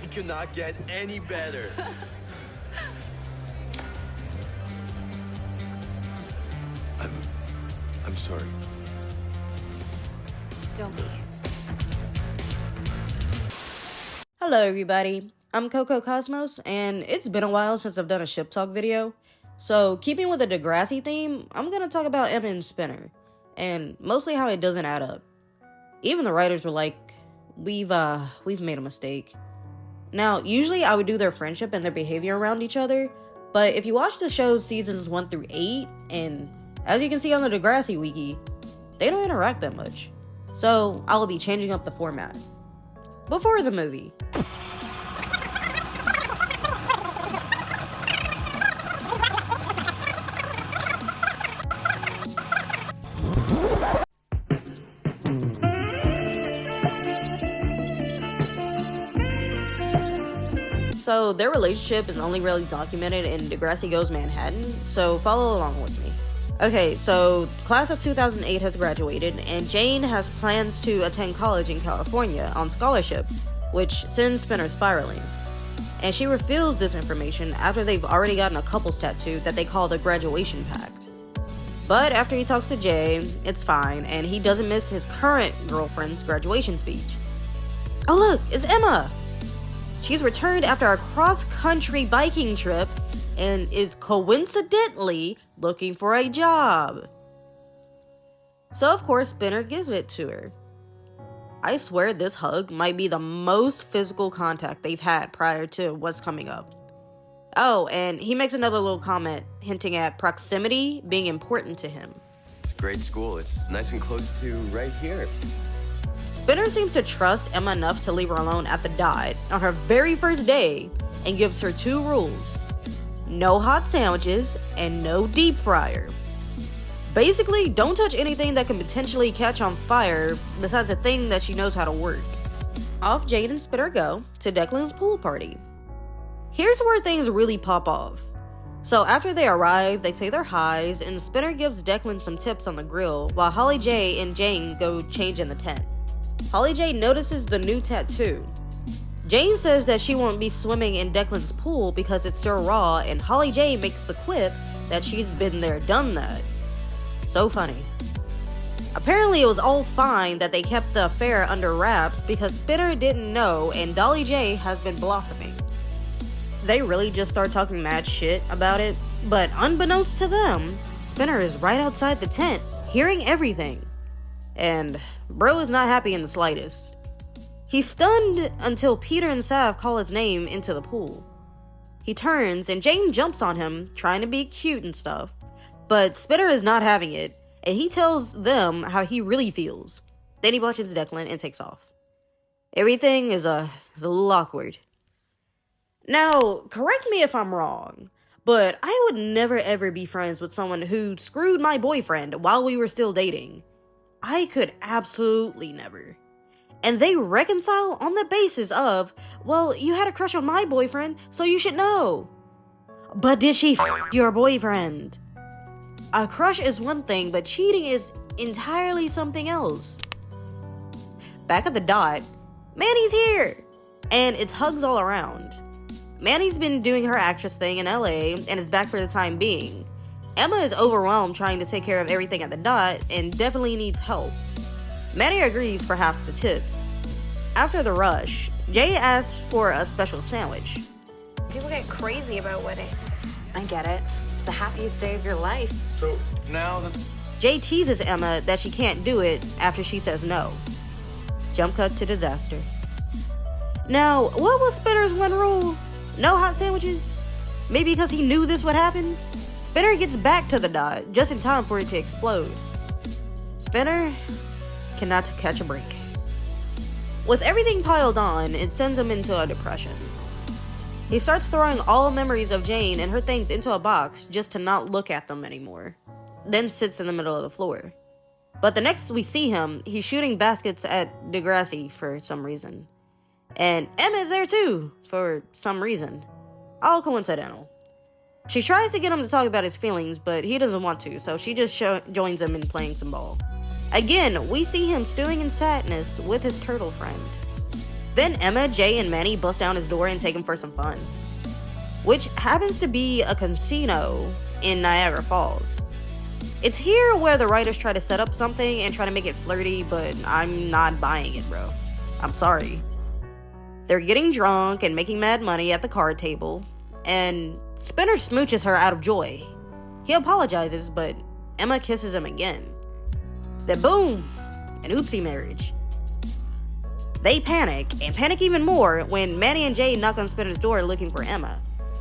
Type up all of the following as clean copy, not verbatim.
I cannot get any better. I'm sorry. Don't be. Hello everybody, I'm Coco Cosmos, and it's been a while since I've done a ship talk video. So, keeping with the Degrassi theme, I'm gonna talk about Emma and Spinner, and mostly how it doesn't add up. Even the writers were like, we've made a mistake. Now, usually I would do their friendship and their behavior around each other, but if you watch the show's seasons 1 through 8, and as you can see on the Degrassi wiki, they don't interact that much. So, I will be changing up the format. Before the movie. So their relationship is only really documented in Degrassi Goes Manhattan, so follow along with me. Okay, so class of 2008 has graduated, and Jane has plans to attend college in California on scholarship, which sends Spinner spiraling. And she reveals this information after they've already gotten a couples tattoo that they call the graduation pact. But after he talks to Jay, it's fine, and he doesn't miss his current girlfriend's graduation speech. Oh look, it's Emma! She's returned after a cross-country biking trip and is coincidentally looking for a job. So of course Spinner gives it to her. I swear this hug might be the most physical contact they've had prior to what's coming up. Oh, and he makes another little comment hinting at proximity being important to him. It's a great school. It's nice and close to right here. Spinner seems to trust Emma enough to leave her alone at the dot on her very first day and gives her 2 rules. No hot sandwiches and no deep fryer. Basically, don't touch anything that can potentially catch on fire besides a thing that she knows how to work. Off Jade and Spinner go to Declan's pool party. Here's where things really pop off. So after they arrive, they say their highs, and Spinner gives Declan some tips on the grill while Holly J and Jane go change in the tent. Holly J notices the new tattoo. Jane says that she won't be swimming in Declan's pool because it's still raw, and Holly J makes the quip that she's been there, done that. So funny. Apparently it was all fine that they kept the affair under wraps because Spinner didn't know and Dolly J has been blossoming. They really just start talking mad shit about it, but unbeknownst to them, Spinner is right outside the tent, hearing everything. And bro is not happy in the slightest. He's stunned until Peter and Sav call his name into the pool. He turns and Jane jumps on him, trying to be cute and stuff. But Spinner is not having it, and he tells them how he really feels. Then he watches Declan and takes off. Everything is a little awkward. Now, correct me if I'm wrong, but I would never ever be friends with someone who screwed my boyfriend while we were still dating. I could absolutely never. And they reconcile on the basis of, well, you had a crush on my boyfriend, so you should know. But did she f your boyfriend? A crush is one thing, but cheating is entirely something else. Back at the dot, Manny's here, and it's hugs all around. Manny's been doing her actress thing in LA and is back for the time being. Emma is overwhelmed trying to take care of everything at the dot and definitely needs help. Manny agrees for half the tips. After the rush, Jay asks for a special sandwich. People get crazy about weddings. I get it. It's the happiest day of your life. So now that... Jay teases Emma that she can't do it after she says no. Jump cut to disaster. Now, what was Spinner's one rule? No hot sandwiches? Maybe because he knew this would happen? Spinner gets back to the dot just in time for it to explode. Spinner cannot catch a break. With everything piled on, it sends him into a depression. He starts throwing all memories of Jane and her things into a box just to not look at them anymore, then sits in the middle of the floor. But the next we see him, he's shooting baskets at Degrassi for some reason. And Emma's there too, for some reason. All coincidental. She tries to get him to talk about his feelings, but he doesn't want to, so she just joins him in playing some ball. Again, we see him stewing in sadness with his turtle friend. Then Emma, Jay, and Manny bust down his door and take him for some fun, which happens to be a casino in Niagara Falls. It's here where the writers try to set up something and try to make it flirty, but I'm not buying it, bro. I'm sorry. They're getting drunk and making mad money at the card table, and Spinner smooches her out of joy. He apologizes, but Emma kisses him again. Then boom, an oopsie marriage. They panic, and panic even more when Manny and Jay knock on Spinner's door looking for Emma.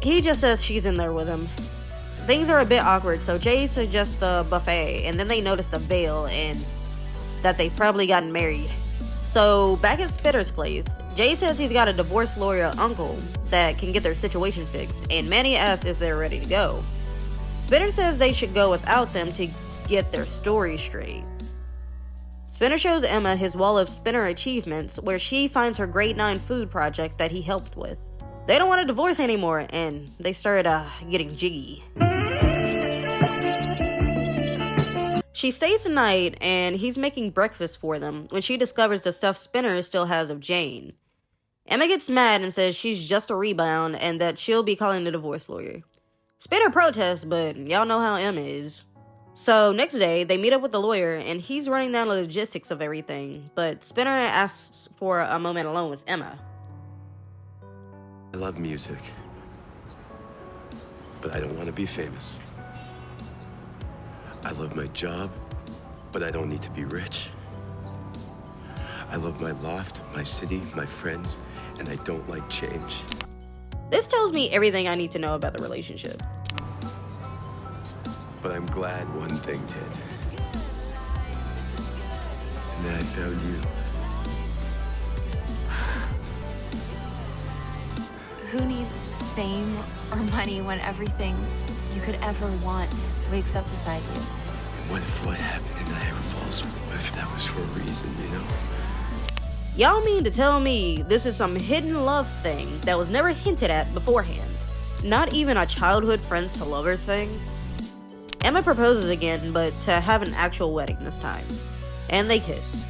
He just says she's in there with him. Things are a bit awkward, so Jay suggests the buffet, and then they notice the veil and that they've probably gotten married. So back at Spitter's place, Jay says he's got a divorce lawyer uncle that can get their situation fixed, and Manny asks if they're ready to go. Spinner says they should go without them to get their story straight. Spinner shows Emma his wall of Spinner achievements, where she finds her grade 9 food project that he helped with. They don't want a divorce anymore, and they start getting jiggy. She stays the night, and he's making breakfast for them when she discovers the stuff Spinner still has of Jane. Emma gets mad and says she's just a rebound and that she'll be calling the divorce lawyer. Spinner protests, but y'all know how Emma is. So next day, they meet up with the lawyer, and he's running down the logistics of everything, but Spinner asks for a moment alone with Emma. I love music, but I don't want to be famous. I love my job, but I don't need to be rich. I love my loft, my city, my friends, and I don't like change. This tells me everything I need to know about the relationship. But I'm glad one thing did. And then I found you. Who needs fame or money when everything you could ever want wakes up beside you? And what if what happened in Niagara Falls, what if that was for a reason, you know? Y'all mean to tell me this is some hidden love thing that was never hinted at beforehand? Not even a childhood friends to lovers thing? Emma proposes again, but to have an actual wedding this time. And they kiss.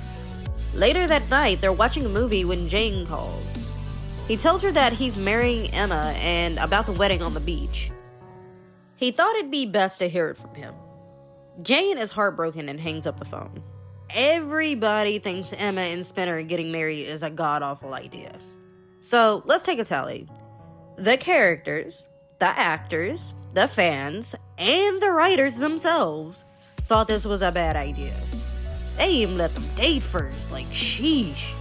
Later that night, they're watching a movie when Jane calls. He tells her that he's marrying Emma and about the wedding on the beach. He thought it'd be best to hear it from him. Jane is heartbroken and hangs up the phone. Everybody thinks Emma and Spinner getting married is a god-awful idea. So let's take a tally. The characters, the actors, the fans, and the writers themselves thought this was a bad idea. They even let them date first, like sheesh.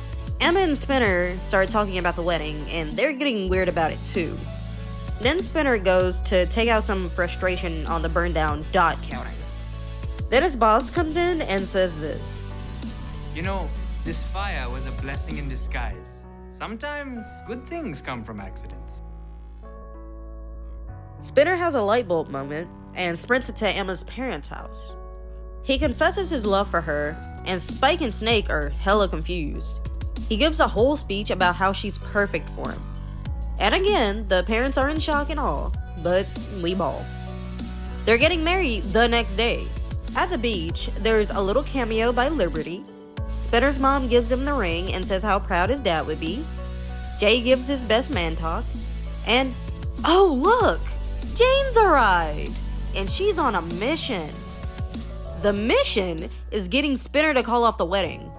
Emma and Spinner start talking about the wedding, and they're getting weird about it too. Then Spinner goes to take out some frustration on the burned down dot counter. Then his boss comes in and says this. You know, this fire was a blessing in disguise. Sometimes good things come from accidents. Spinner has a light bulb moment and sprints into Emma's parents' house. He confesses his love for her, and Spike and Snake are hella confused. He gives a whole speech about how she's perfect for him. And again, the parents are in shock and awe, but we ball. They're getting married the next day. At the beach, there's a little cameo by Liberty. Spinner's mom gives him the ring and says how proud his dad would be. Jay gives his best man talk. And, oh look! Jane's arrived! And she's on a mission. The mission is getting Spinner to call off the wedding.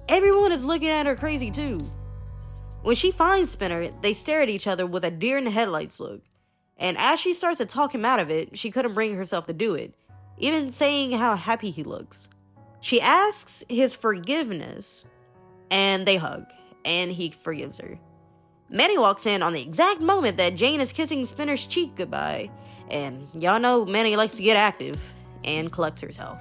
Everyone is looking at her crazy too. When she finds Spinner, they stare at each other with a deer in the headlights look. And as she starts to talk him out of it, she couldn't bring herself to do it, even saying how happy he looks. She asks his forgiveness, and they hug, and he forgives her. Manny walks in on the exact moment that Jane is kissing Spinner's cheek goodbye, and y'all know Manny likes to get active, and collects herself.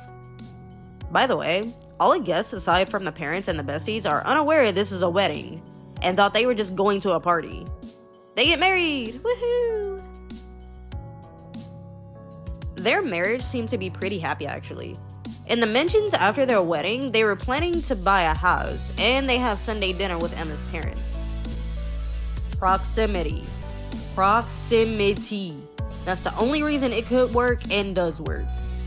By the way, all the guests aside from the parents and the besties are unaware this is a wedding, and thought they were just going to a party. They get married! Woohoo! Their marriage seemed to be pretty happy actually. In the mentions after their wedding, they were planning to buy a house, and they have Sunday dinner with Emma's parents. Proximity. Proximity. That's the only reason it could work and does work.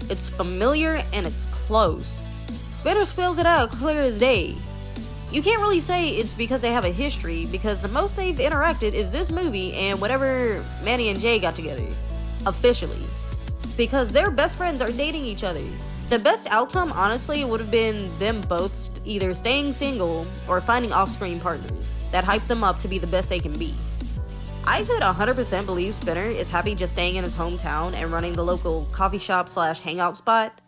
It's familiar and it's close. Spinner spells it out clear as day. You can't really say it's because they have a history, because the most they've interacted is this movie and whenever Manny and Jay got together. Officially. Because their best friends are dating each other. The best outcome, honestly, would have been them both either staying single or finding off-screen partners that hype them up to be the best they can be. I could 100% believe Spinner is happy just staying in his hometown and running the local coffee shop / hangout spot.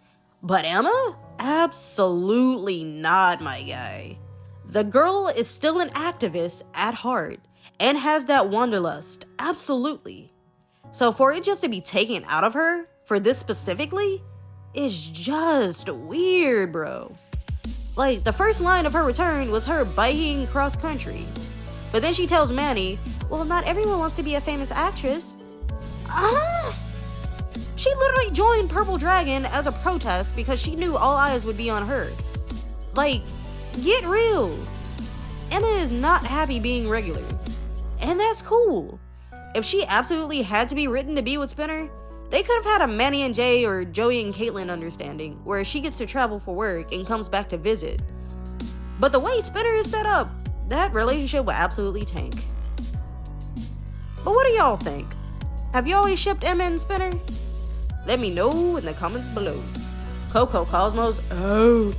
But Emma? Absolutely not, my guy. The girl is still an activist at heart and has that wanderlust, absolutely. So for it just to be taken out of her, for this specifically, is just weird, bro. Like, the first line of her return was her biking cross country. But then she tells Manny, well, not everyone wants to be a famous actress. She literally joined Purple Dragon as a protest because she knew all eyes would be on her. Like, get real. Emma is not happy being regular. And that's cool. If she absolutely had to be written to be with Spinner, they could have had a Manny and Jay or Joey and Caitlin understanding, where she gets to travel for work and comes back to visit. But the way Spinner is set up, that relationship will absolutely tank. But what do y'all think? Have you always shipped Emma and Spinner? Let me know in the comments below. Coco Cosmos out.